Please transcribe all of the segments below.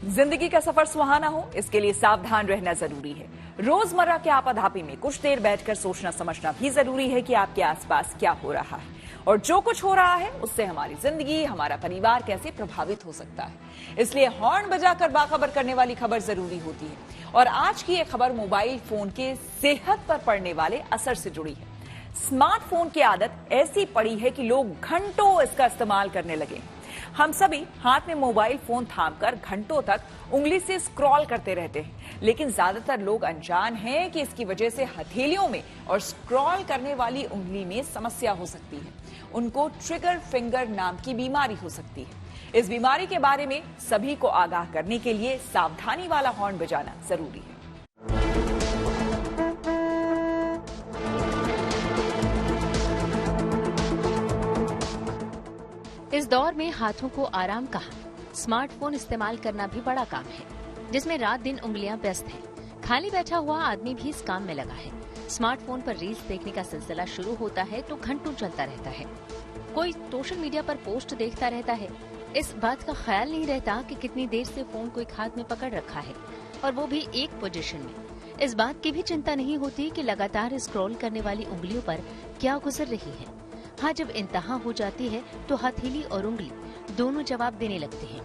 जिंदगी का सफर सुहाना हो, इसके लिए सावधान रहना जरूरी है। रोजमर्रा के आपाधापी में कुछ देर बैठकर सोचना समझना भी जरूरी है कि आपके आसपास क्या हो रहा है और जो कुछ हो रहा है उससे हमारी जिंदगी, हमारा परिवार कैसे प्रभावित हो सकता है। इसलिए हॉर्न बजाकर बाखबर करने वाली खबर जरूरी होती है। और आज की ये खबर मोबाइल फोन के सेहत पर पड़ने वाले असर से जुड़ी है। स्मार्टफोन की आदत ऐसी पड़ी है कि लोग घंटों इसका इस्तेमाल करने लगे। हम सभी हाथ में मोबाइल फोन थामकर घंटों तक उंगली से स्क्रॉल करते रहते हैं, लेकिन ज्यादातर लोग अनजान हैं कि इसकी वजह से हथेलियों में और स्क्रॉल करने वाली उंगली में समस्या हो सकती है। उनको ट्रिगर फिंगर नाम की बीमारी हो सकती है। इस बीमारी के बारे में सभी को आगाह करने के लिए सावधानी वाला हॉर्न बजाना जरूरी है। इस दौर में हाथों को आराम कहाँ, स्मार्टफोन इस्तेमाल करना भी बड़ा काम है, जिसमें रात दिन उंगलियां व्यस्त हैं। खाली बैठा हुआ आदमी भी इस काम में लगा है। स्मार्टफोन पर रील्स देखने का सिलसिला शुरू होता है तो घंटों चलता रहता है। कोई सोशल मीडिया पर पोस्ट देखता रहता है। इस बात का ख्याल नहीं रहता कि कितनी देर से फोन को एक हाथ में पकड़ रखा है, और वो भी एक पोजीशन में। इस बात की भी चिंता नहीं होती कि लगातार स्क्रॉल करने वाली उंगलियों पर क्या गुजर रही है। हाँ, जब इंतहा हो जाती है तो हथेली और उंगली दोनों जवाब देने लगते हैं।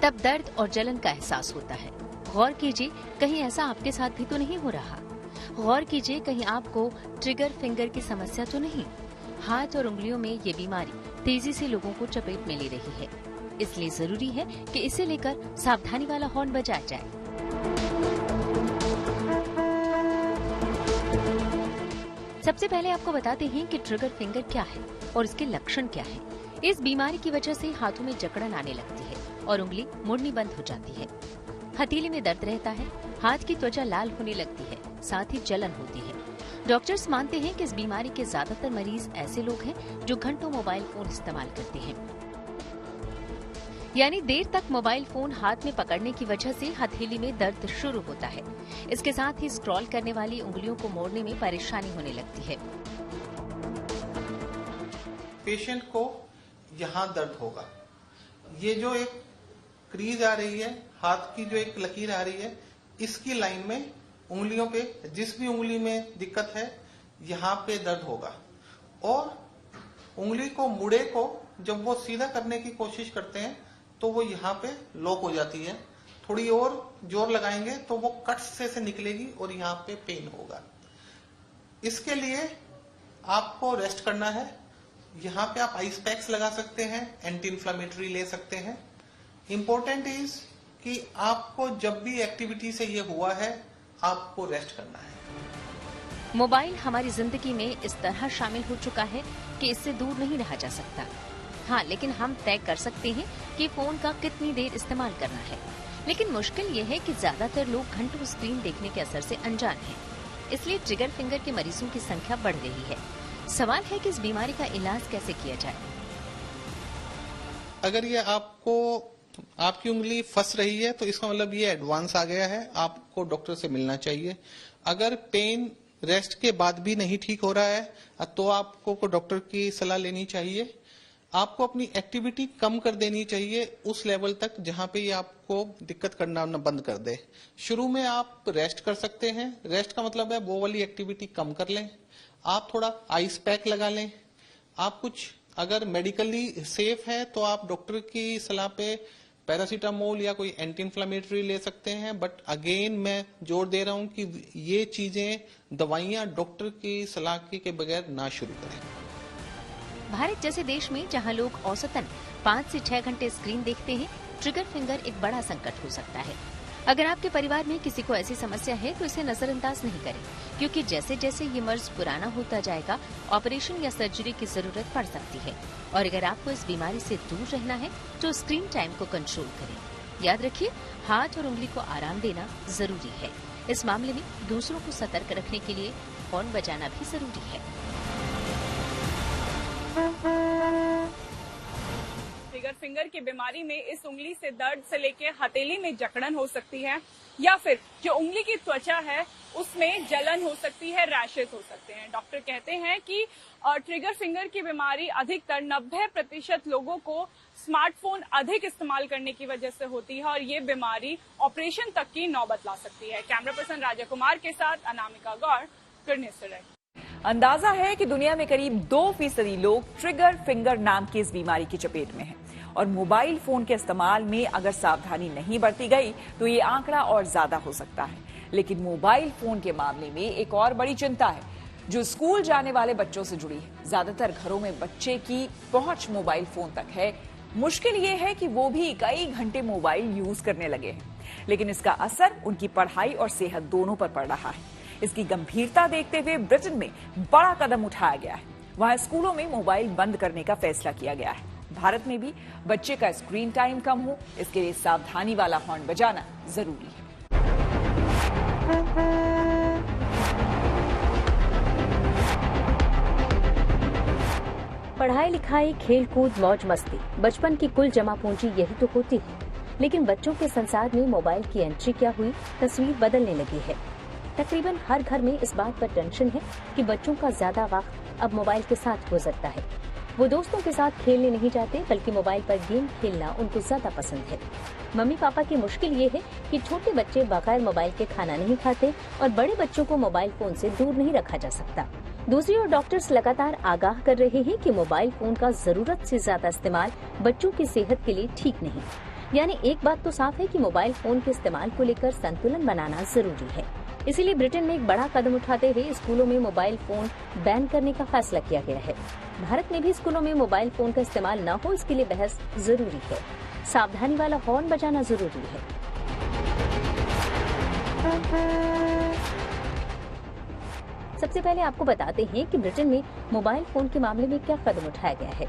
तब दर्द और जलन का एहसास होता है। गौर कीजिए, कहीं ऐसा आपके साथ भी तो नहीं हो रहा। गौर कीजिए, कहीं आपको ट्रिगर फिंगर की समस्या तो नहीं। हाथ और उंगलियों में ये बीमारी तेजी से लोगों को चपेट में ले रही है। इसलिए जरूरी है कि इसे लेकर सावधानी वाला हॉर्न बजाया जाए। सबसे पहले आपको बताते हैं कि ट्रिगर फिंगर क्या है और इसके लक्षण क्या है। इस बीमारी की वजह से हाथों में जकड़न आने लगती है और उंगली मुड़नी बंद हो जाती है। हथेली में दर्द रहता है, हाथ की त्वचा लाल होने लगती है, साथ ही जलन होती है। डॉक्टर्स मानते हैं कि इस बीमारी के ज्यादातर मरीज ऐसे लोग हैं जो घंटों मोबाइल फोन इस्तेमाल करते हैं। यानी देर तक मोबाइल फोन हाथ में पकड़ने की वजह से हथेली में दर्द शुरू होता है। इसके साथ ही स्क्रॉल करने वाली उंगलियों को मोड़ने में परेशानी होने लगती है। पेशेंट को यहाँ दर्द होगा। ये जो एक क्रीज आ रही है, हाथ की जो एक लकीर आ रही है, इसकी लाइन में उंगलियों पे, जिस भी उंगली में दिक्कत है, यहाँ पे दर्द होगा। और उंगली को, मुड़े को जब वो सीधा करने की कोशिश करते हैं तो वो यहाँ पे लॉक हो जाती है। थोड़ी और जोर लगाएंगे तो वो कट से निकलेगी और यहाँ पे पेन होगा। इसके लिए आपको रेस्ट करना है। यहाँ पे आप आइस पैक्स लगा सकते हैं, एंटी इन्फ्लामेटरी ले सकते हैं। इम्पोर्टेंट इज कि आपको जब भी एक्टिविटी से ये हुआ है, आपको रेस्ट करना है। मोबाइल हमारी जिंदगी में इस तरह शामिल हो चुका है कि इससे दूर नहीं रहा जा सकता। हाँ, लेकिन हम तय कर सकते हैं कि फोन का कितनी देर इस्तेमाल करना है। लेकिन मुश्किल ये है कि ज्यादातर लोग घंटों स्क्रीन देखने के असर से अनजान हैं। इसलिए ट्रिगर फिंगर के मरीजों की संख्या बढ़ रही है। सवाल है कि इस बीमारी का इलाज कैसे किया जाए। अगर ये आपकी उंगली फंस रही है तो इसका मतलब ये एडवांस आ गया है, आपको डॉक्टर से मिलना चाहिए। अगर पेन रेस्ट के बाद भी नहीं ठीक हो रहा है तो आपको डॉक्टर की सलाह लेनी चाहिए। आपको अपनी एक्टिविटी कम कर देनी चाहिए उस लेवल तक जहां पे ये आपको दिक्कत करना बंद कर दे। शुरू में आप रेस्ट कर सकते हैं। रेस्ट का मतलब है वो वाली एक्टिविटी कम कर लें। आप थोड़ा आइस पैक लगा लें। आप कुछ अगर मेडिकली सेफ है तो आप डॉक्टर की सलाह पे पैरासीटामोल या कोई एंटी इन्फ्लामेटरी ले सकते हैं। बट अगेन मैं जोर दे रहा हूं कि ये चीजें, दवाइयां डॉक्टर की सलाह के बगैर ना शुरू करें। भारत जैसे देश में जहां लोग औसतन 5 से 6 घंटे स्क्रीन देखते हैं, ट्रिगर फिंगर एक बड़ा संकट हो सकता है। अगर आपके परिवार में किसी को ऐसी समस्या है तो इसे नजरअंदाज नहीं करें, क्योंकि जैसे जैसे ये मर्ज पुराना होता जाएगा, ऑपरेशन या सर्जरी की जरूरत पड़ सकती है। और अगर आपको इस बीमारी से दूर रहना है तो स्क्रीन टाइम को कंट्रोल करें। याद रखिए, हाथ और उंगली को आराम देना जरूरी है। इस मामले में दूसरों को सतर्क रखने के लिए हॉर्न बजाना भी जरूरी है। ट्रिगर फिंगर की बीमारी में इस उंगली से दर्द से लेके हथेली में जकड़न हो सकती है, या फिर जो उंगली की त्वचा है उसमें जलन हो सकती है, रैशेस हो सकते हैं। डॉक्टर कहते हैं कि ट्रिगर फिंगर की बीमारी अधिकतर 90% लोगों को स्मार्टफोन अधिक इस्तेमाल करने की वजह से होती है और ये बीमारी ऑपरेशन तक की नौबत ला सकती है। कैमरा पर्सन राजा कुमार के साथ अनामिका गौर, न्यूज़ टुडे। अंदाजा है कि दुनिया में करीब 2% लोग ट्रिगर फिंगर नाम की इस बीमारी की चपेट में हैं और मोबाइल फोन के इस्तेमाल में अगर सावधानी नहीं बरती गई तो ये आंकड़ा और ज्यादा हो सकता है। लेकिन मोबाइल फोन के मामले में एक और बड़ी चिंता है जो स्कूल जाने वाले बच्चों से जुड़ी है। ज्यादातर घरों में बच्चे की पहुंच मोबाइल फोन तक है। मुश्किल ये है कि वो भी कई घंटे मोबाइल यूज करने लगे हैं, लेकिन इसका असर उनकी पढ़ाई और सेहत दोनों पर पड़ रहा है। इसकी गंभीरता देखते हुए ब्रिटेन में बड़ा कदम उठाया गया है। वहां स्कूलों में मोबाइल बंद करने का फैसला किया गया है। भारत में भी बच्चे का स्क्रीन टाइम कम हो, इसके लिए सावधानी वाला हॉर्न बजाना जरूरी है। पढ़ाई लिखाई, खेल कूद, मौज मस्ती, बचपन की कुल जमा पूंजी यही तो होती है। लेकिन बच्चों के संसार में मोबाइल की एंट्री क्या हुई, तस्वीर बदलने लगी है। तकरीबन हर घर में इस बात पर टेंशन है कि बच्चों का ज्यादा वक्त अब मोबाइल के साथ गुजरता है। वो दोस्तों के साथ खेलने नहीं जाते बल्कि मोबाइल पर गेम खेलना उनको ज्यादा पसंद है। मम्मी पापा की मुश्किल ये है कि छोटे बच्चे बगैर मोबाइल के खाना नहीं खाते और बड़े बच्चों को मोबाइल फोन से दूर नहीं रखा जा सकता। दूसरी ओर डॉक्टर्स लगातार आगाह कर रहे हैं कि मोबाइल फोन का जरूरत से ज्यादा इस्तेमाल बच्चों की सेहत के लिए ठीक नहीं। यानी एक बात तो साफ है कि मोबाइल फोन के इस्तेमाल को लेकर संतुलन बनाना जरूरी है। इसीलिए ब्रिटेन में एक बड़ा कदम उठाते हुए स्कूलों में मोबाइल फोन बैन करने का फैसला किया गया है। भारत में भी स्कूलों में मोबाइल फोन का इस्तेमाल न हो, इसके लिए बहस जरूरी है। सावधानी वाला हॉर्न बजाना जरूरी है। सबसे पहले आपको बताते हैं कि ब्रिटेन में मोबाइल फोन के मामले में क्या कदम उठाया गया है।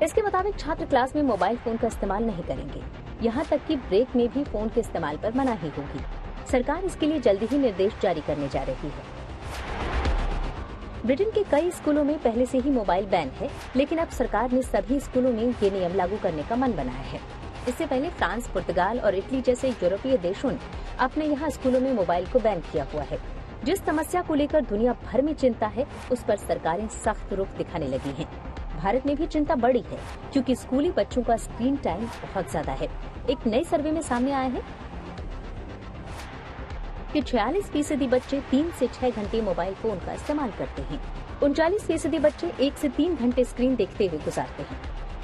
इसके मुताबिक छात्र क्लास में मोबाइल फोन का इस्तेमाल नहीं करेंगे। यहाँ तक कि ब्रेक में भी फोन के इस्तेमाल पर मनाही होगी। सरकार इसके लिए जल्दी ही निर्देश जारी करने जा रही है। ब्रिटेन के कई स्कूलों में पहले से ही मोबाइल बैन है, लेकिन अब सरकार ने सभी स्कूलों में ये नियम लागू करने का मन बनाया है। इससे पहले फ्रांस, पुर्तगाल और इटली जैसे यूरोपीय देशों ने अपने यहाँ स्कूलों में मोबाइल को बैन किया हुआ है। जिस समस्या को लेकर दुनिया भर में चिंता है, उस पर सरकारें सख्त रुख दिखाने लगी हैं। भारत में भी चिंता बढ़ी है क्योंकि स्कूली बच्चों का स्क्रीन टाइम बहुत ज्यादा है। एक नए सर्वे में सामने आया है कि 46% बच्चे 3 से 6 घंटे मोबाइल फोन का इस्तेमाल करते हैं। 39% बच्चे 1 से 3 घंटे स्क्रीन देखते हुए गुजारते हैं।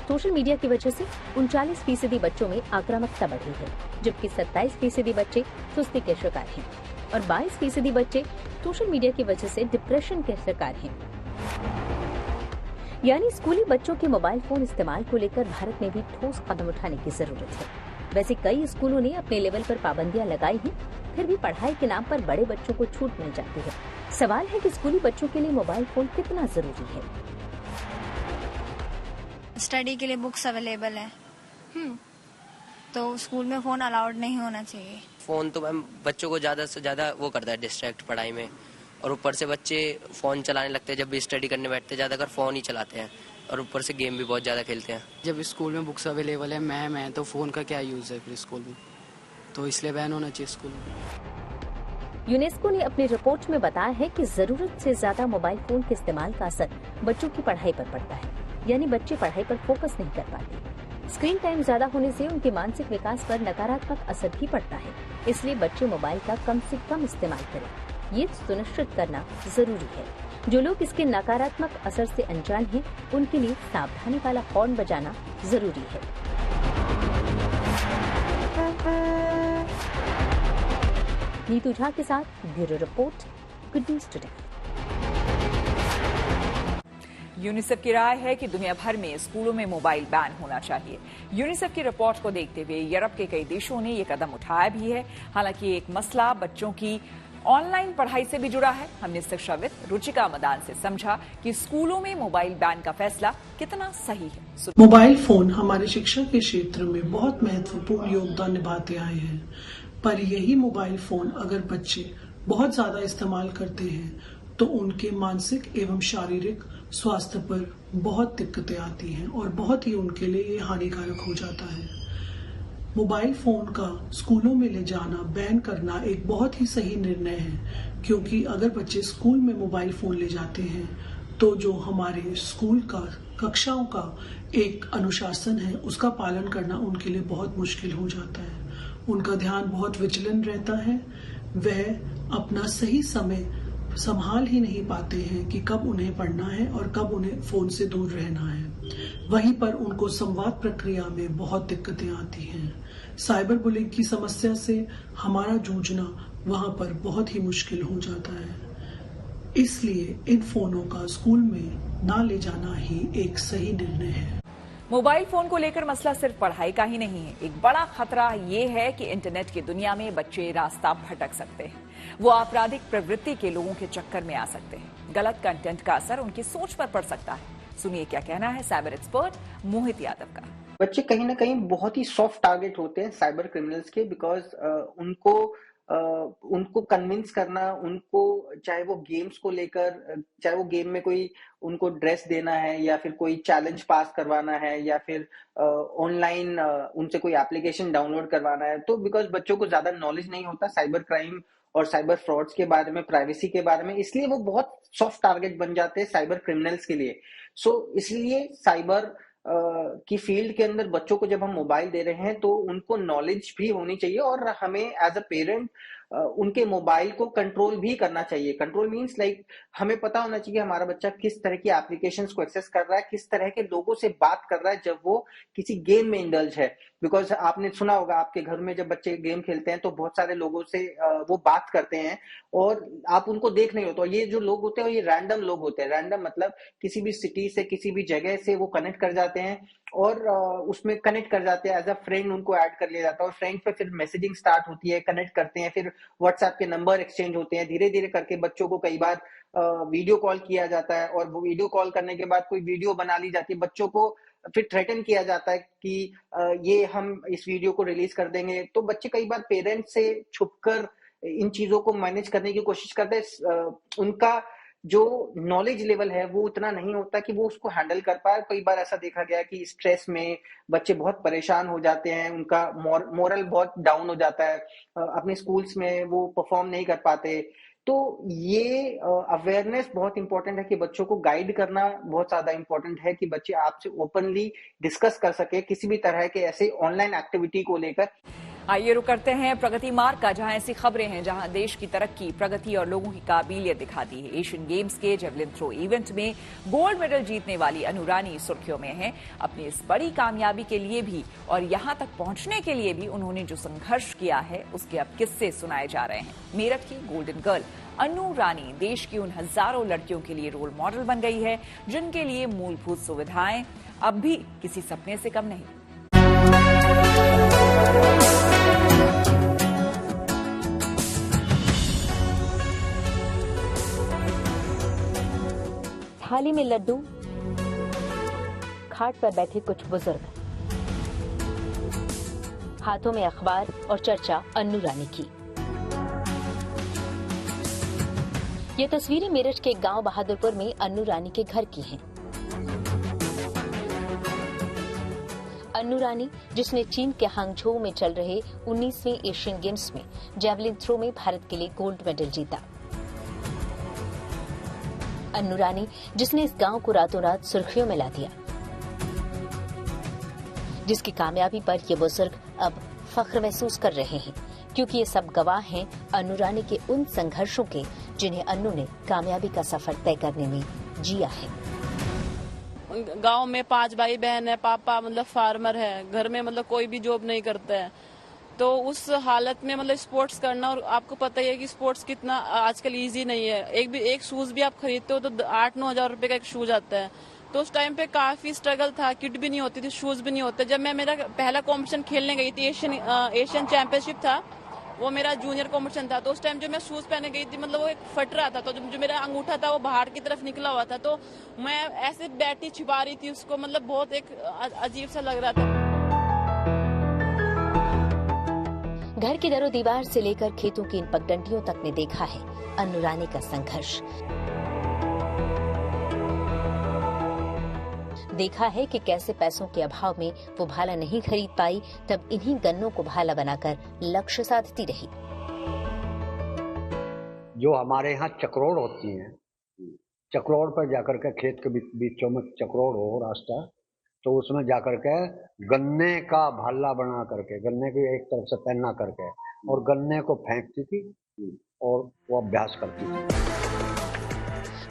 सोशल मीडिया की वजह से 39% बच्चों में आक्रामकता बढ़ी है, जबकि 27% बच्चे सुस्ती के शिकार हैं और 22% बच्चे सोशल मीडिया की वजह से डिप्रेशन के शिकार हैं। यानी स्कूली बच्चों के मोबाइल फोन इस्तेमाल को लेकर भारत में भी ठोस कदम उठाने की जरूरत है। वैसे कई स्कूलों ने अपने लेवल पर पाबंदियां लगाई हैं, फिर भी पढ़ाई के नाम पर बड़े बच्चों को छूट मिल जाती है। सवाल है कि स्कूली बच्चों के लिए मोबाइल फोन कितना जरूरी है। स्टडी के लिए बुक्स अवेलेबल है, तो स्कूल में फोन अलाउड नहीं होना चाहिए। फोन तो मैम बच्चों को ज्यादा से ज्यादा वो करता है डिस्ट्रैक्ट पढ़ाई में, और ऊपर से बच्चे फोन चलाने लगते हैं। जब भी स्टडी करने बैठते हैं ज्यादातर फोन ही चलाते हैं और ऊपर से गेम भी बहुत ज्यादा खेलते हैं। जब स्कूल में बुक्स अवेलेबल है, मैं तो फोन का क्या यूज है फिर स्कूल में, तो इसलिए बैन होना चाहिए स्कूल में। यूनेस्को ने अपनी रिपोर्ट में बताया है कि जरूरत से ज्यादा मोबाइल फोन के इस्तेमाल का असर बच्चों की पढ़ाई पर पड़ता है, यानी बच्चे पढ़ाई पर फोकस नहीं कर पाते। स्क्रीन टाइम ज्यादा होने से उनके मानसिक विकास पर नकारात्मक असर भी पड़ता है। इसलिए बच्चे मोबाइल का कम से कम इस्तेमाल करें, ये सुनिश्चित करना जरूरी है। जो लोग इसके नकारात्मक असर से अनजान हैं, उनके लिए सावधानी वाला हॉर्न बजाना जरूरी है। नीतू झा के साथ bureau report, good news today. UNICEF की राय है कि दुनिया भर में स्कूलों में मोबाइल बैन होना चाहिए। यूनिसेफ की रिपोर्ट को देखते हुए यूरोप के कई देशों ने ये कदम उठाया भी है। हालांकि एक मसला बच्चों की ऑनलाइन पढ़ाई से भी जुड़ा है। हमने शिक्षाविद रुचिका मदान से समझा कि स्कूलों में मोबाइल बैन का फैसला कितना सही है। मोबाइल फोन हमारे शिक्षा के क्षेत्र में बहुत महत्वपूर्ण योगदान निभाते आए हैं, पर यही मोबाइल फोन अगर बच्चे बहुत ज्यादा इस्तेमाल करते हैं तो उनके मानसिक एवं शारीरिक स्वास्थ्य पर बहुत दिक्कतें आती हैं और बहुत ही उनके लिए ये हानिकारक हो जाता है। मोबाइल फोन का स्कूलों में ले जाना, बैन करना एक बहुत ही सही निर्णय है, क्योंकि अगर बच्चे स्कूल में मोबाइल फोन ले जाते हैं तो जो हमारे स्कूल का कक्षाओं का एक अनुशासन है उसका पालन करना उनके लिए बहुत मुश्किल हो जाता है। उनका ध्यान बहुत विचलन रहता है, वह अपना सही समय संभाल ही नहीं पाते हैं कि कब उन्हें पढ़ना है और कब उन्हें फोन से दूर रहना है। वहीं पर उनको संवाद प्रक्रिया में बहुत दिक्कतें आती हैं। साइबर बुलिंग की समस्या से हमारा जूझना वहां पर बहुत ही मुश्किल हो जाता है। इसलिए इन फोनों का स्कूल में ना ले जाना ही एक सही निर्णय है। मोबाइल फोन को लेकर मसला सिर्फ पढ़ाई का ही नहीं है। एक बड़ा खतरा ये है कि इंटरनेट की दुनिया में बच्चे रास्ता भटक सकते हैं। वो आपराधिक प्रवृत्ति के लोगों के चक्कर में आ सकते हैं। गलत कंटेंट का असर उनकी सोच पर पड़ सकता है। सुनिए क्या कहना है साइबर एक्सपर्ट मोहित यादव का। बच्चे कहीं ना कहीं बहुत ही सॉफ्ट टारगेट होते हैं साइबर क्रिमिनल्स के, बिकॉज उनको कन्विंस करना, उनको चाहे वो गेम्स को लेकर, चाहे वो गेम में कोई उनको ड्रेस देना है या फिर कोई चैलेंज पास करवाना है या फिर ऑनलाइन उनसे कोई एप्लीकेशन डाउनलोड करवाना है, तो बिकॉज बच्चों को ज्यादा नॉलेज नहीं होता साइबर क्राइम और साइबर फ्रॉड्स के बारे में, प्राइवेसी के बारे में, इसलिए वो बहुत सॉफ्ट टारगेट बन जाते हैं साइबर क्रिमिनल्स के लिए। इसलिए साइबर की फील्ड के अंदर बच्चों को जब हम मोबाइल दे रहे हैं तो उनको नॉलेज भी होनी चाहिए और हमें एज अ पेरेंट उनके मोबाइल को कंट्रोल भी करना चाहिए। कंट्रोल मींस लाइक हमें पता होना चाहिए हमारा बच्चा किस तरह की एप्लीकेशंस को एक्सेस कर रहा है, किस तरह के लोगों से बात कर रहा है जब वो किसी गेम में इंडल्ज है। बिकॉज आपने सुना होगा आपके घर में जब बच्चे गेम खेलते हैं तो बहुत सारे लोगों से वो बात करते हैं और आप उनको देख नहीं होते। ये जो लोग होते हैं ये रैंडम लोग होते हैं। रैंडम मतलब किसी भी सिटी से, किसी भी जगह से वो कनेक्ट कर जाते हैं और उसमें कनेक्ट कर जाते हैं, एज अ फ्रेंड उनको ऐड कर लिया जाता है और फ्रेंड पे फिर मैसेजिंग स्टार्ट होती है, कनेक्ट करते हैं, फिर व्हाट्सएप के नंबर एक्सचेंज होते हैं। धीरे धीरे करके बच्चों को कई बार वीडियो कॉल किया जाता है और वो वीडियो कॉल करने के बाद कोई वीडियो बना ली जाती है। बच्चों को फिर थ्रेटन किया जाता है कि ये हम इस वीडियो को रिलीज कर देंगे। तो बच्चे कई बार पेरेंट्स से छुपकर इन चीजों को मैनेज करने की कोशिश करते हैं। उनका जो नॉलेज लेवल है वो उतना नहीं होता कि वो उसको हैंडल कर पाए। कई बार ऐसा देखा गया कि स्ट्रेस में बच्चे बहुत परेशान हो जाते हैं, उनका मोरल बहुत डाउन हो जाता है, अपने स्कूल्स में वो परफॉर्म नहीं कर पाते। तो ये अवेयरनेस बहुत इंपॉर्टेंट है कि बच्चों को गाइड करना बहुत ज्यादा इंपॉर्टेंट है कि बच्चे आपसे ओपनली डिस्कस कर सके किसी भी तरह के ऐसे ऑनलाइन एक्टिविटी को लेकर। आइए रुक करते हैं प्रगति मार्ग का, जहां ऐसी खबरें हैं जहां देश की तरक्की, प्रगति और लोगों की काबिलियत दिखाती है। एशियन गेम्स के जेवलिन थ्रो इवेंट में गोल्ड मेडल जीतने वाली अनु रानी सुर्खियों में है। अपनी इस बड़ी कामयाबी के लिए भी और यहां तक पहुंचने के लिए भी उन्होंने जो संघर्ष किया है उसके अब किस्से सुनाए जा रहे हैं। मेरठ की गोल्डन गर्ल अनु रानी देश की उन हजारों लड़कियों के लिए रोल मॉडल बन गई है जिनके लिए मूलभूत सुविधाएं अब भी किसी सपने से कम नहीं। थाली में लड्डू, खाट पर बैठे कुछ बुजुर्ग, हाथों में अखबार और चर्चा अन्नू रानी की। ये तस्वीरें मेरठ के गांव बहादुरपुर में अन्नू रानी के घर की हैं। अन्नू रानी, जिसने चीन के हांगझोउ में चल रहे 19वें एशियन गेम्स में जेवलिन थ्रो में भारत के लिए गोल्ड मेडल जीता। अन्नू रानी, जिसने इस गांव को रातों रात सुर्खियों में ला दिया, जिसकी कामयाबी पर ये बुजुर्ग अब फख्र महसूस कर रहे हैं, क्योंकि ये सब गवाह हैं अन्नू रानी के उन संघर्षों के जिन्हें अन्नू ने कामयाबी का सफर तय करने में जिया है। गांव में 5 भाई बहन है, पापा मतलब फार्मर है, घर में मतलब कोई भी जॉब नहीं करता है। तो उस हालत में मतलब स्पोर्ट्स करना, और आपको पता ही है कि स्पोर्ट्स कितना आजकल इजी नहीं है। एक शूज भी आप खरीदते हो तो 8-9 हजार रुपए का एक शूज आता है। तो उस टाइम पे काफी स्ट्रगल था, किट भी नहीं होती थी, शूज भी नहीं होते। जब मैं मेरा पहला कॉम्पिटिशन खेलने गई थी, एशियन चैंपियनशिप था, वो मेरा जूनियर कॉम्पिटिशन था। तो उस टाइम जो मैं शूज पहने गई थी मतलब वो एक फट रहा था, तो जो मेरा अंगूठा था वो बाहर की तरफ निकला हुआ था। तो मैं ऐसे बैठी छिपा रही थी उसको, मतलब बहुत एक अजीब सा लग रहा था। घर की दरो दीवार से लेकर खेतों की इन पगडंडियों तक ने देखा है अन्नू रानी का संघर्ष। देखा है कि कैसे पैसों के अभाव में वो भाला नहीं खरीद पाई, तब इन्हीं गन्नों को भाला बनाकर लक्ष्य साधती रही। जो हमारे यहाँ चक्रोड़ होती हैं, चक्रोड़ पर जाकर के खेत के बीचों में चक्रोड़ हो रास्ता, तो उसमें जाकर के गन्ने का भाला बना करके, गन्ने की एक तरफ से पहना करके और गन्ने को फेंकती थी और वो अभ्यास करती थी।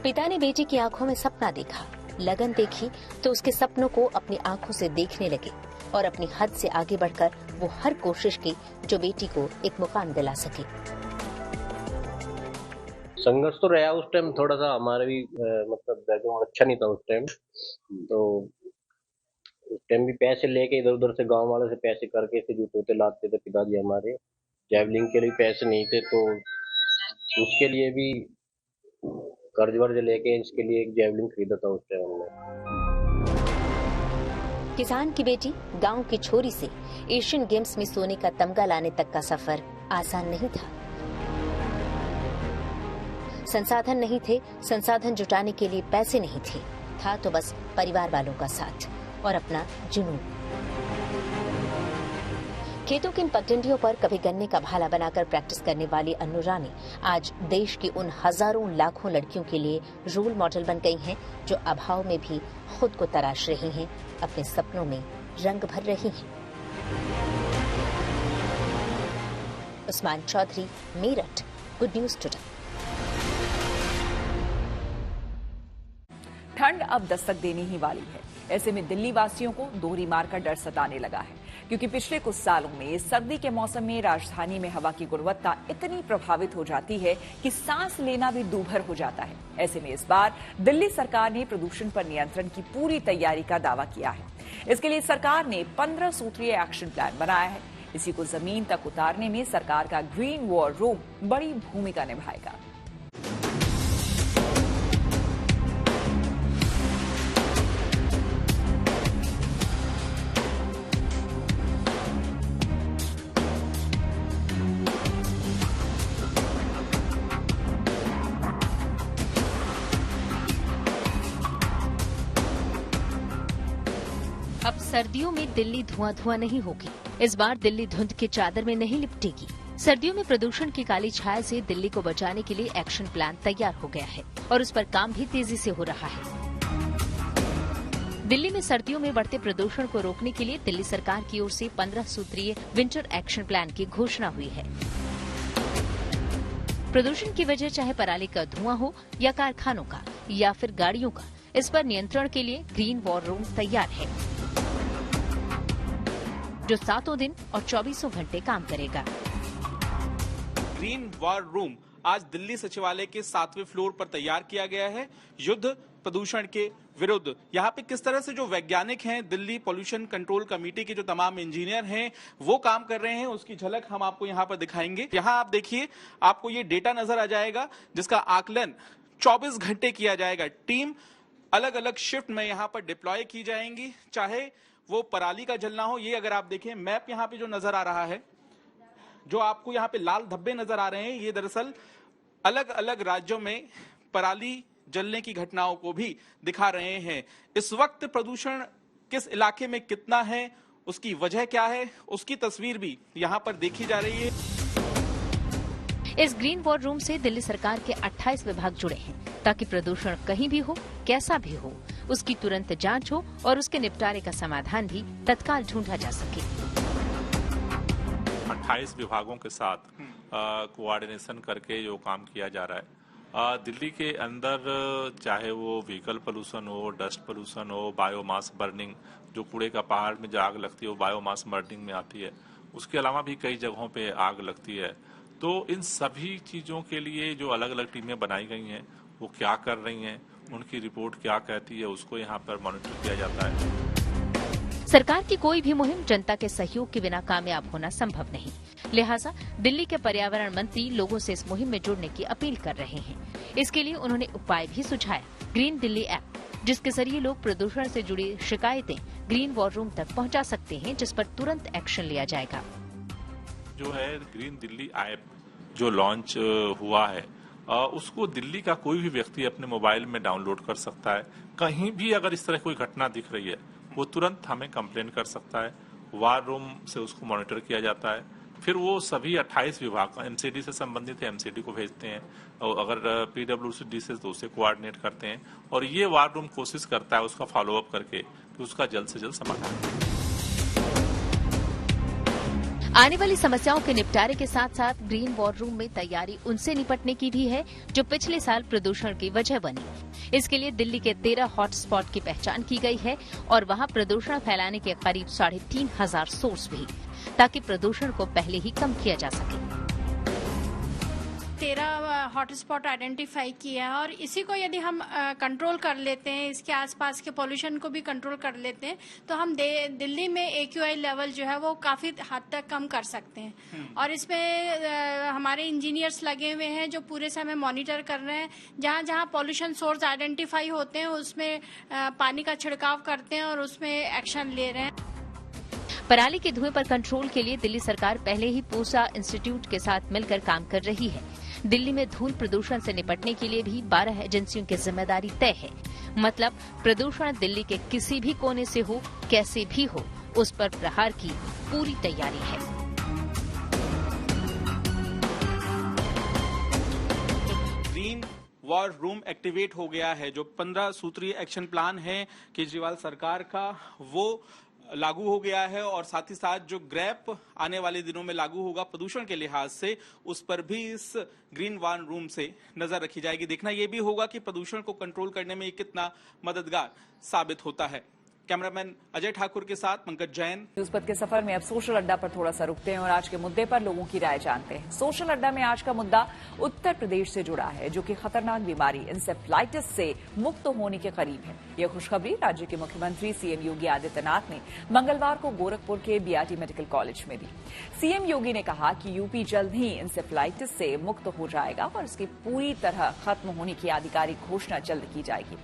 पिता ने बेटी की आंखों में सपना देखा, लगन देखी तो उसके सपनों को अपनी आंखों से देखने लगे और अपनी हद से आगे बढ़कर वो हर कोशिश की जो बेटी को एक मुकाम दिला सके। संघर्ष तो रहा उस टाइम, थोड़ा सा हमारे भी मतलब बैकग्राउंड अच्छा नहीं था उस टाइम, तो उस टाइम भी पैसे लेके इधर उधर से गांव वालों से पैसे करके से जूते लाते थे पिताजी हमारे। जैवलिंग के लिए पैसे नहीं थे तो उसके लिए भी कर्ज वर्ज लेके इसके लिए एक जैवलिंग खरीदा था उस टाइम हमने। किसान की बेटी गांव की छोरी से एशियन गेम्स में सोने का तमगा लाने तक का सफर आसान नहीं था। संसाधन नहीं थे, संसाधन जुटाने के लिए पैसे नहीं थे, था तो बस परिवार वालों का साथ और अपना जुनून। खेतों की इन पगडंडियों पर कभी गन्ने का भाला बनाकर प्रैक्टिस करने वाली अन्नू रानी आज देश की उन हजारों लाखों लड़कियों के लिए रोल मॉडल बन गई हैं, जो अभाव में भी खुद को तराश रही हैं, अपने सपनों में रंग भर रही हैं। Usman Chaudhary, Meerut, good news today. ठंड अब दस्तक देने ही वाली है। ऐसे में दिल्ली वासियों को दोहरी मार का डर सताने लगा है, क्योंकि पिछले कुछ सालों में इस सर्दी के मौसम में राजधानी में हवा की गुणवत्ता इतनी प्रभावित हो जाती है कि सांस लेना भी दूभर हो जाता है। ऐसे में इस बार दिल्ली सरकार ने प्रदूषण पर नियंत्रण की पूरी तैयारी का दावा किया है। इसके लिए सरकार ने 15 सूत्रीय एक्शन प्लान बनाया है। इसी को जमीन तक उतारने में सरकार का ग्रीन वॉर रूम बड़ी भूमिका निभाएगा। अब सर्दियों में दिल्ली धुआं धुआं नहीं होगी। इस बार दिल्ली धुंध की चादर में नहीं लिपटेगी। सर्दियों में प्रदूषण की काली छाया से दिल्ली को बचाने के लिए एक्शन प्लान तैयार हो गया है और उस पर काम भी तेजी से हो रहा है। दिल्ली में सर्दियों में बढ़ते प्रदूषण को रोकने के लिए दिल्ली सरकार की ओर से 15 सूत्रीय विंटर एक्शन प्लान की घोषणा हुई है। प्रदूषण की वजह चाहे पराली का धुआं हो या कारखानों का या फिर गाड़ियों का, इस पर नियंत्रण के लिए ग्रीन वॉर रूम तैयार है, जो 7 दिन और 24 घंटे काम करेगा। ग्रीन वॉर रूम आज दिल्ली सचिवालय के 7वें फ्लोर पर तैयार किया गया है। युद्ध प्रदूषण के विरुद्ध यहाँ पे किस तरह से जो वैज्ञानिक हैं, दिल्ली पोल्यूशन कंट्रोल कमेटी के जो तमाम इंजीनियर हैं, वो काम कर रहे हैं, उसकी झलक हम आपको यहाँ पर दिखाएंगे। यहाँ आप देखिए, आपको ये डेटा नजर आ जाएगा जिसका आकलन 24 घंटे किया जाएगा। टीम अलग अलग शिफ्ट में यहाँ पर डिप्लॉय की जाएंगी, चाहे वो पराली का जलना हो। ये अगर आप देखें मैप यहाँ पे जो नजर आ रहा है, जो आपको यहाँ पे लाल धब्बे नजर आ रहे हैं, ये दरअसल अलग अलग राज्यों में पराली जलने की घटनाओं को भी दिखा रहे हैं। इस वक्त प्रदूषण किस इलाके में कितना है, उसकी वजह क्या है, उसकी तस्वीर भी यहाँ पर देखी जा रही है। इस ग्रीन वॉर रूम से दिल्ली सरकार के 28 विभाग जुड़े हैं, ताकि प्रदूषण कहीं भी हो, कैसा भी हो, उसकी तुरंत जांच हो और उसके निपटारे का समाधान भी तत्काल ढूंढा जा सके। 28 विभागों के साथ कोऑर्डिनेशन करके जो काम किया जा रहा है दिल्ली के अंदर, चाहे वो व्हीकल पोल्यूशन हो, डस्ट पोल्यूशन हो, बायोमास बर्निंग, जो कूड़े का पहाड़ में जो आग लगती है वो बायोमास बर्निंग में आती है। उसके अलावा भी कई जगहों पे आग लगती है। तो इन सभी चीज़ों के लिए जो अलग अलग टीमें बनाई गई हैं, वो क्या कर रही हैं, उनकी रिपोर्ट क्या कहती है, उसको यहाँ पर मॉनिटर किया जाता है। सरकार की कोई भी मुहिम जनता के सहयोग के बिना कामयाब होना संभव नहीं। लिहाजा दिल्ली के पर्यावरण मंत्री लोगों से इस मुहिम में जुड़ने की अपील कर रहे हैं। इसके लिए उन्होंने उपाय भी सुझाया, ग्रीन दिल्ली ऐप, जिसके जरिए लोग प्रदूषण से जुड़ी शिकायतें ग्रीन वॉर रूम तक पहुंचा सकते हैं, जिस पर तुरंत एक्शन लिया जाएगा। जो है ग्रीन दिल्ली ऐप जो लॉन्च हुआ है उसको दिल्ली का कोई भी व्यक्ति अपने मोबाइल में डाउनलोड कर सकता है। कहीं भी अगर इस तरह कोई घटना दिख रही है वो तुरंत हमें कंप्लेन कर सकता है, वार रूम से उसको मॉनिटर किया जाता है, फिर वो सभी 28 विभाग एमसीडी से संबंधित है एमसीडी को भेजते हैं, और अगर पीडब्ल्यूडी से तो उसे कोऑर्डिनेट करते हैं, और ये वार रूम कोशिश करता है उसका फॉलोअप करके कि उसका जल्द से जल्द समाधान। आने वाली समस्याओं के निपटारे के साथ साथ ग्रीन वॉर रूम में तैयारी उनसे निपटने की भी है जो पिछले साल प्रदूषण की वजह बनी। इसके लिए दिल्ली के 13 हॉटस्पॉट की पहचान की गई है और वहां प्रदूषण फैलाने के करीब 3500 सोर्स भी, ताकि प्रदूषण को पहले ही कम किया जा सके। 13 हॉटस्पॉट आइडेंटिफाई किया है और इसी को यदि हम कंट्रोल कर लेते हैं, इसके आसपास के पॉल्यूशन को भी कंट्रोल कर लेते हैं, तो हम दिल्ली में AQI लेवल जो है वो काफी हद तक कम कर सकते हैं। और इसमें हमारे इंजीनियर्स लगे हुए हैं जो पूरे समय मॉनिटर कर रहे हैं, जहां जहां पॉल्यूशन सोर्स आइडेंटिफाई होते हैं उसमें पानी का छिड़काव करते हैं और उसमें एक्शन ले रहे हैं। पराली के धुएं पर कंट्रोल के लिए दिल्ली सरकार पहले ही पूसा इंस्टीट्यूट के साथ मिलकर काम कर रही है। दिल्ली में धूल प्रदूषण से निपटने के लिए भी 12 एजेंसियों की जिम्मेदारी तय है। मतलब प्रदूषण दिल्ली के किसी भी कोने से हो, कैसे भी हो, उस पर प्रहार की पूरी तैयारी है। ग्रीन वॉर रूम एक्टिवेट हो गया है। जो 15 सूत्रीय एक्शन प्लान है केजरीवाल सरकार का, वो लागू हो गया है, और साथ ही साथ जो ग्रैप आने वाले दिनों में लागू होगा प्रदूषण के लिहाज से, उस पर भी इस ग्रीन वॉर रूम से नजर रखी जाएगी। देखना यह भी होगा कि प्रदूषण को कंट्रोल करने में ये कितना मददगार साबित होता है। कैमरामैन अजय ठाकुर के साथ पंकज जैन। न्यूज पथ के सफर में अब सोशल अड्डा पर थोड़ा सा रुकते हैं और आज के मुद्दे पर लोगों की राय जानते हैं। सोशल अड्डा में आज का मुद्दा उत्तर प्रदेश से जुड़ा है, जो कि खतरनाक बीमारी इंसेफ्लाइटिस से मुक्त होने के करीब है। यह खुशखबरी राज्य के मुख्यमंत्री सीएम योगी आदित्यनाथ ने मंगलवार को गोरखपुर के बीआरटी मेडिकल कॉलेज में दी। सीएम योगी ने कहा कि यूपी जल्द ही इंसेफ्लाइटिस से मुक्त हो जाएगा और इसकी पूरी तरह खत्म होने की आधिकारिक घोषणा जल्द की जाएगी।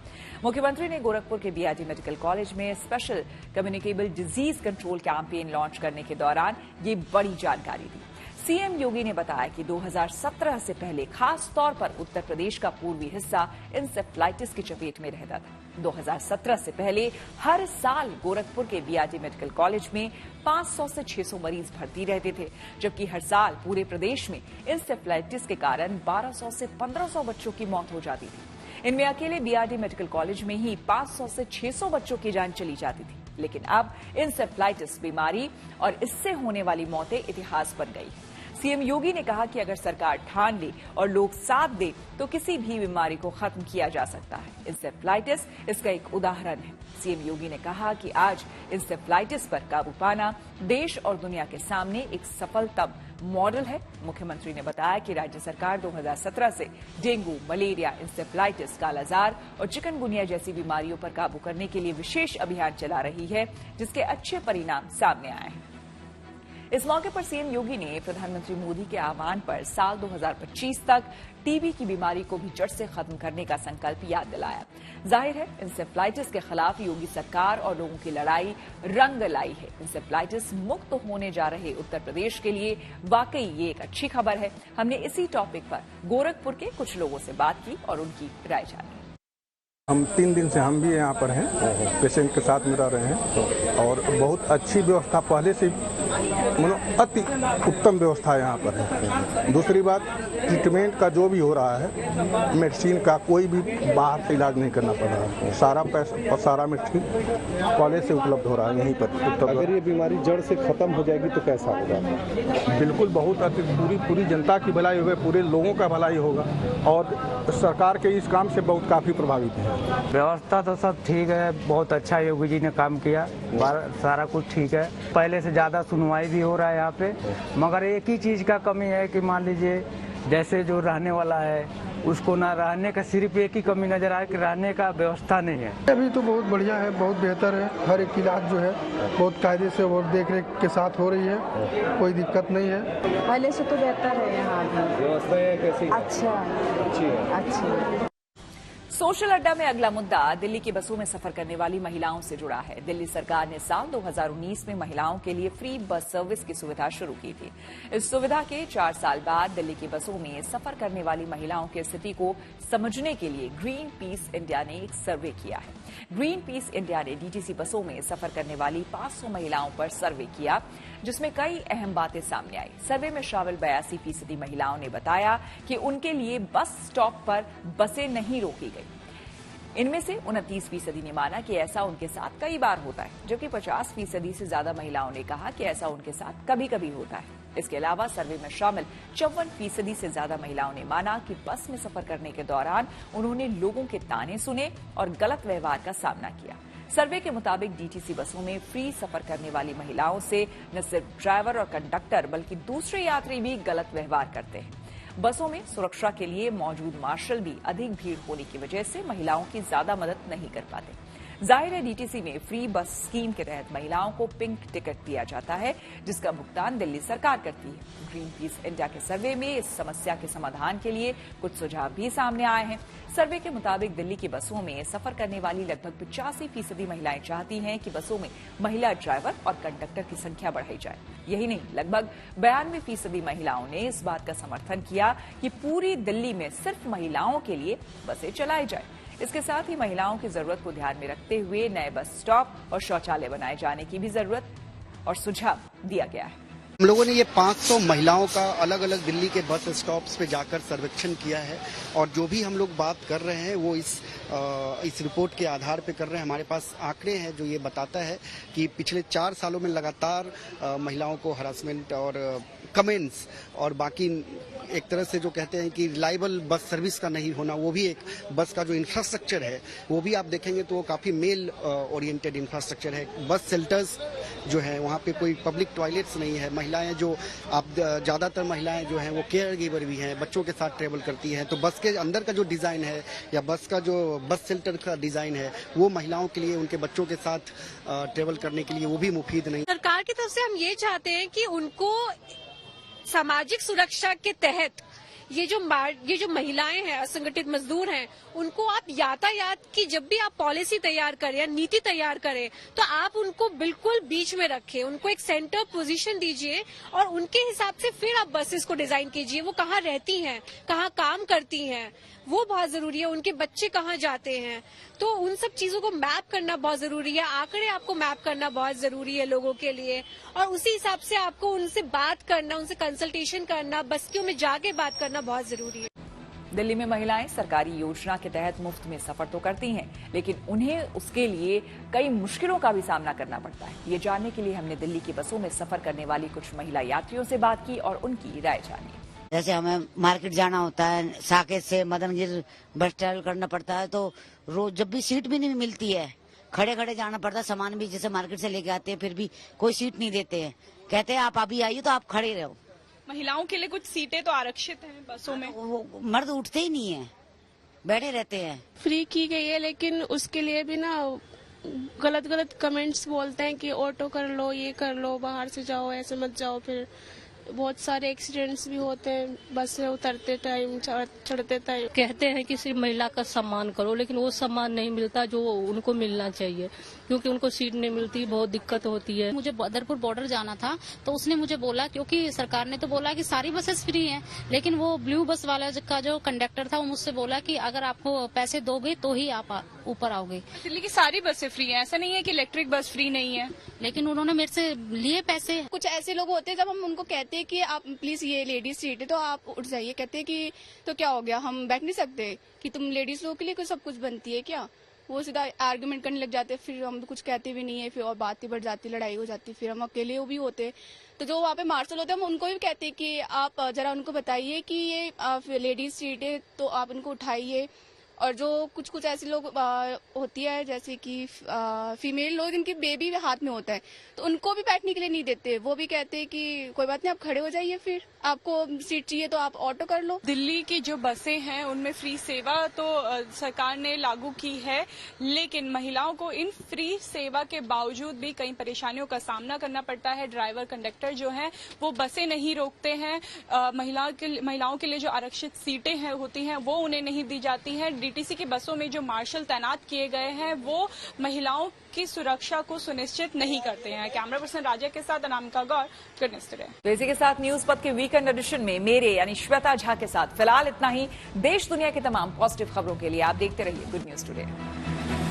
मुख्यमंत्री ने गोरखपुर के बीआरटी मेडिकल कॉलेज में special communicable disease control campaign launch करने के दौरान ये बड़ी जानकारी दी। सीएम योगी ने बताया कि 2017 से पहले खास तौर पर उत्तर प्रदेश का पूर्वी हिस्सा इंसेफ्लाइटिस की चपेट में रहता था। 2017 से पहले हर साल गोरखपुर के बीआरटी मेडिकल कॉलेज में 500 से 600 मरीज भर्ती रहते थे, जबकि हर साल पूरे प्रदेश में इंसेफ्लाइटिस के कारण 1200 से 1500 बच्चों की मौत हो जाती थी। इनमें अकेले बीआरटी मेडिकल कॉलेज में ही 500 से 600 बच्चों की जान चली जाती थी। लेकिन अब इंसेफ्लाइटिस बीमारी और इससे होने वाली मौतें इतिहास बन गई है। सीएम योगी ने कहा कि अगर सरकार ठान ले और लोग साथ दे तो किसी भी बीमारी को खत्म किया जा सकता है। इंसेफ्लाइटिस इसका एक उदाहरण है। सीएम योगी ने कहा कि आज इंसेफ्लाइटिस पर काबू पाना देश और दुनिया के सामने एक सफलतम मॉडल है। मुख्यमंत्री ने बताया कि राज्य सरकार 2017 से डेंगू, मलेरिया, इंसेफ्लाइटिस, कालाजार और चिकनगुनिया जैसी बीमारियों पर काबू करने के लिए विशेष अभियान चला रही है, जिसके अच्छे परिणाम सामने आए हैं। इस मौके पर सीएम योगी ने प्रधानमंत्री मोदी के आह्वान पर साल 2025 तक टीबी की बीमारी को भी जड़ से खत्म करने का संकल्प याद दिलाया। जाहिर है इंसेफ्लाइटिस के खिलाफ योगी सरकार और लोगों की लड़ाई रंग लाई है। इंसेफ्लाइटिस मुक्त होने जा रहे उत्तर प्रदेश के लिए वाकई ये एक अच्छी खबर है। हमने इसी टॉपिक पर गोरखपुर के कुछ लोगों से बात की और उनकी राय जानी। हम 3 दिन से हम भी यहाँ पर हैं, पेशेंट के साथ में रह रहे हैं और बहुत अच्छी व्यवस्था पहले से अति उत्तम व्यवस्था यहाँ पर है। दूसरी बात, ट्रीटमेंट का जो भी हो रहा है, मेडिसिन का कोई भी बाहर से इलाज नहीं करना पड़ रहा है। सारा पैसा और सारा मेडिसिन कॉलेज से उपलब्ध हो रहा है यहीं पर। अगर ये बीमारी जड़ से खत्म हो जाएगी तो कैसा होगा? बिल्कुल बहुत अति पूरी जनता की भलाई होगी, पूरे लोगों का भलाई होगा और सरकार के इस काम से बहुत काफ़ी प्रभावित है। व्यवस्था तो सब ठीक है, बहुत अच्छा योगी जी ने काम किया, सारा कुछ ठीक है। पहले से ज़्यादा सुनवाई भी हो रहा है यहाँ पे, मगर एक ही चीज़ का कमी है कि मान लीजिए जैसे जो रहने वाला है उसको ना रहने का, सिर्फ एक ही कमी नजर आए कि रहने का व्यवस्था नहीं है। अभी तो बहुत बढ़िया है, बहुत बेहतर है। हर एक इलाज जो है बहुत कायदे से और देखरेख के साथ हो रही है, कोई दिक्कत नहीं है। पहले से तो बेहतर है यहाँ भी। व्यवस्था कैसी? अच्छा, अच्छी है। अच्छी। सोशल अड्डा में अगला मुद्दा दिल्ली की बसों में सफर करने वाली महिलाओं से जुड़ा है। दिल्ली सरकार ने साल 2019 में महिलाओं के लिए फ्री बस सर्विस की सुविधा शुरू की थी। इस सुविधा के 4 साल बाद दिल्ली की बसों में सफर करने वाली महिलाओं की स्थिति को समझने के लिए ग्रीन पीस इंडिया ने एक सर्वे किया है। ग्रीन पीस इंडिया ने डीटीसी बसों में सफर करने वाली 500 महिलाओं पर सर्वे किया, जिसमें कई अहम बातें सामने आई। सर्वे में शामिल 82% महिलाओं ने बताया कि उनके लिए बस स्टॉप पर बसें नहीं रोकी गई। इनमें से 29% ने माना कि ऐसा उनके साथ कई बार होता है, जबकि 50% से ज्यादा महिलाओं ने कहा कि ऐसा उनके साथ कभी कभी होता है। इसके अलावा सर्वे में शामिल 54% से ज्यादा महिलाओं ने माना कि बस में सफर करने के दौरान उन्होंने लोगों के ताने सुने और गलत व्यवहार का सामना किया। सर्वे के मुताबिक डीटीसी बसों में फ्री सफर करने वाली महिलाओं से न सिर्फ ड्राइवर और कंडक्टर बल्कि दूसरे यात्री भी गलत व्यवहार करते हैं। बसों में सुरक्षा के लिए मौजूद मार्शल भी अधिक भीड़ होने की वजह से महिलाओं की ज्यादा मदद नहीं कर पाते। जाहिर है डीटीसी में फ्री बस स्कीम के तहत महिलाओं को पिंक टिकट दिया जाता है, जिसका भुगतान दिल्ली सरकार करती है। ग्रीन पीस इंडिया के सर्वे में इस समस्या के समाधान के लिए कुछ सुझाव भी सामने आए हैं। सर्वे के मुताबिक दिल्ली की बसों में सफर करने वाली लगभग 85% महिलाएं चाहती हैं कि बसों में महिला ड्राइवर और कंडक्टर की संख्या बढ़ाई जाए। यही नहीं, लगभग 92% महिलाओं ने इस बात का समर्थन किया कि पूरी दिल्ली में सिर्फ महिलाओं के लिए बसें चलाई जाए। इसके साथ ही महिलाओं की जरूरत को ध्यान में रखते हुए नए बस स्टॉप और शौचालय बनाए जाने की भी जरूरत और सुझाव दिया गया है। हम लोगों ने ये 500 महिलाओं का अलग अलग दिल्ली के बस स्टॉप्स पे जाकर सर्वेक्षण किया है और जो भी हम लोग बात कर रहे हैं वो इस रिपोर्ट के आधार पे कर रहे हैं। हमारे पास आंकड़े हैं जो ये बताता है कि पिछले 4 सालों में लगातार महिलाओं को हरासमेंट और कमेंट्स और बाकी एक तरह से जो कहते हैं कि रिलायबल बस सर्विस का नहीं होना, वो भी एक बस का जो इंफ्रास्ट्रक्चर है वो भी आप देखेंगे तो वो काफ़ी मेल ओरिएंटेड इंफ्रास्ट्रक्चर है। बस शेल्टर्स जो है वहाँ पे कोई पब्लिक टॉयलेट्स नहीं है। महिलाएं जो आप ज़्यादातर महिलाएं जो हैं वो केयर गिवर भी हैं, बच्चों के साथ ट्रेवल करती हैं, तो बस के अंदर का जो डिज़ाइन है या बस का जो बस शेल्टर का डिज़ाइन है वो महिलाओं के लिए, उनके बच्चों के साथ ट्रेवल करने के लिए वो भी मुफीद नहीं। सरकार की तरफ से हम ये चाहते हैं कि उनको सामाजिक सुरक्षा के तहत ये जो महिलाएं हैं, असंगठित मजदूर हैं, उनको आप यातायात की जब भी आप पॉलिसी तैयार करें या नीति तैयार करें तो आप उनको बिल्कुल बीच में रखें, उनको एक सेंटर पोजीशन दीजिए और उनके हिसाब से फिर आप बसेस को डिजाइन कीजिए। वो कहाँ रहती हैं, कहाँ काम करती हैं, वो बहुत जरूरी है। उनके बच्चे कहाँ जाते हैं, तो उन सब चीजों को मैप करना बहुत जरूरी है। आंकड़े आपको मैप करना बहुत जरूरी है लोगों के लिए और उसी हिसाब से आपको उनसे बात करना, उनसे कंसल्टेशन करना, बस्तियों में जाके बात करना बहुत जरूरी है। दिल्ली में महिलाएं सरकारी योजना के तहत मुफ्त में सफर तो करती हैं, लेकिन उन्हें उसके लिए कई मुश्किलों का भी सामना करना पड़ता है। ये जानने के लिए हमने दिल्ली की बसों में सफर करने वाली कुछ महिला यात्रियों से बात की और उनकी राय जानी। जैसे हमें मार्केट जाना होता है, साकेत से मदनगिर बस ट्रैवल करना पड़ता है, तो रोज जब भी सीट भी नहीं मिलती है, खड़े खड़े जाना पड़ता है। सामान भी जैसे मार्केट से लेके आते हैं फिर भी कोई सीट नहीं देते हैं, कहते हैं आप अभी आइए तो आप खड़े रहो। महिलाओं के लिए कुछ सीटें तो आरक्षित हैं बसों में, वो मर्द उठते ही नहीं है, बैठे रहते हैं। फ्री की गई है लेकिन उसके लिए भी ना गलत कमेंट्स बोलते हैं कि ऑटो कर लो, ये कर लो, बाहर से जाओ, ऐसे मत जाओ। फिर बहुत सारे एक्सीडेंट्स भी होते हैं बस से उतरते टाइम, चढ़ते टाइम। कहते हैं कि सिर्फ महिला का सम्मान करो, लेकिन वो सम्मान नहीं मिलता जो उनको मिलना चाहिए, क्योंकि उनको सीट नहीं मिलती, बहुत दिक्कत होती है। मुझे बदरपुर बॉर्डर जाना था तो उसने मुझे बोला, क्योंकि सरकार ने तो बोला कि सारी बसेस फ्री हैं, लेकिन वो ब्लू बस वाला का जो कंडक्टर था वो मुझसे बोला कि अगर आपको पैसे दोगे तो ही आप ऊपर आओगे। दिल्ली की सारी बसें फ्री हैं, ऐसा नहीं है कि इलेक्ट्रिक बस फ्री नहीं है, लेकिन उन्होंने मेरे से लिए पैसे। कुछ ऐसे लोग होते हैं जब हम उनको कहते हैं कि आप प्लीज ये लेडीज सीट है तो आप उठ जाइए, कहते हैं कि तो क्या हो गया, हम बैठ नहीं सकते, कि तुम लेडीज लोगों के लिए कोई सब कुछ बनती है क्या। वो सीधा आर्गुमेंट करने लग जाते हैं, फिर हम तो कुछ कहते भी नहीं है, फिर और बात ही बढ़ जाती, लड़ाई हो जाती, फिर हम अकेले भी होते। तो जो वहाँ पे मार्शल होते हैं हम उनको भी कहते हैं कि आप जरा उनको बताइए कि ये लेडीज सीट है तो आप इनको उठाइए। और जो कुछ ऐसे लोग होती है जैसे कि फीमेल लोग जिनकी बेबी हाथ में होता है तो उनको भी बैठने के लिए नहीं देते, वो भी कहते हैं कि कोई बात नहीं आप खड़े हो जाइए, फिर आपको सीट चाहिए तो आप ऑटो कर लो। दिल्ली की जो बसें हैं उनमें फ्री सेवा तो सरकार ने लागू की है, लेकिन महिलाओं को इन फ्री सेवा के बावजूद भी कई परेशानियों का सामना करना पड़ता है। ड्राइवर कंडक्टर जो हैं वो बसें नहीं रोकते हैं, महिलाओं के लिए जो आरक्षित सीटें होती हैं वो उन्हें नहीं दी जाती हैं। डीटीसी की बसों में जो मार्शल तैनात किए गए हैं वो महिलाओं की सुरक्षा को सुनिश्चित नहीं करते हैं। कैमरा पर्सन राजा के साथ अनामिका गौर, गुड न्यूज टुडे। तो इसी के साथ न्यूज पथ के वीकेंड एडिशन में मेरे यानी श्वेता झा के साथ फिलहाल इतना ही। देश दुनिया की तमाम पॉजिटिव खबरों के लिए आप देखते रहिए गुड न्यूज टुडे।